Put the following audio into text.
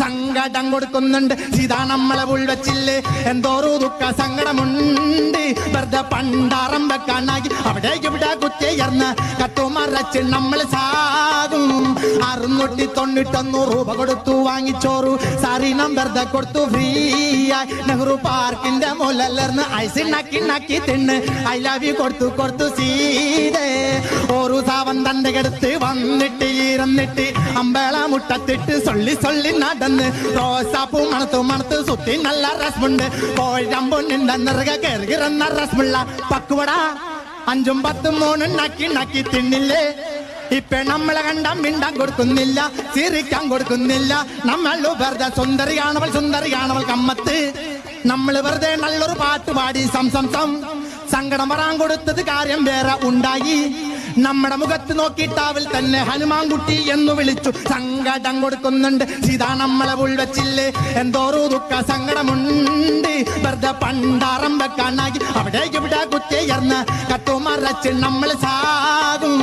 സങ്കടം കൊടുക്കുന്നുണ്ട്. സീതാ നമ്മളെ ഉൾവച്ചില്ലേ എന്തോരു ദുഃഖ സങ്കടമുണ്ട്. വെറുതെ പണ്ടാറം വെക്കാനായി അവിടെ ഇവിടെ കുത്തിയർന്ന് കത്തുമറച്ച് നമ്മൾ സാകും. 691 രൂപ കൊടുത്തു വാങ്ങിച്ചോറു സാരീനം വെറുതെ കൊടുത്തു ഫ്രീ ആയി. നെഹ്റു പാർക്കിന്റെ മുലർന്ന് ഐസ് നക്കി തിന്ന് ഐ ലവ് യു കൊടുത്തു സീതേ. ഒരു സാവൻ തന്റെ അടുത്ത് വന്നിട്ട് ഇരുന്നിട്ട് അമ്പള മുട്ടത്തിട്ട് സൊള്ളി നടന്ന് റോസാപ്പൂ മണത്ത് സുത്തി നല്ല രസമുണ്ട്. കോഴമ്പൊന്നിന്റെ നിറക കയറുന്ന രസമുള്ള പക്കുവട 5ഉം 10ഉം 3ഉം നക്കി തിന്നില്ലേ. ഇപ്പൊ നമ്മളെ കണ്ട മിണ്ടാൻ കൊടുക്കുന്നില്ല, ചിരിക്കാൻ കൊടുക്കുന്നില്ല. നമ്മൾ വെറുതെ സുന്ദരിയാണവൾ കമ്മത്ത്. നമ്മൾ വെറുതെ നല്ലൊരു പാട്ട് പാടി സങ്കടം വരാൻ കൊടുത്തത് കാര്യം വേറെ ഉണ്ടായി. നമ്മുടെ മുഖത്ത് നോക്കിയിട്ടാവിൽ തന്നെ ഹനുമാൻകുട്ടി എന്ന് വിളിച്ചു. സങ്കടം കൊടുക്കുന്നുണ്ട്. സീതാ നമ്മളെ ഉൾവച്ചില്ലേ എന്തോരു ദുഃഖ സങ്കടമുണ്ട്. വെറുതെ പണ്ടാറം വെക്കാനായി അവിടെ ഇവിടെ കുത്തിയർന്ന് കത്തുമറച്ച് നമ്മൾ സാകും.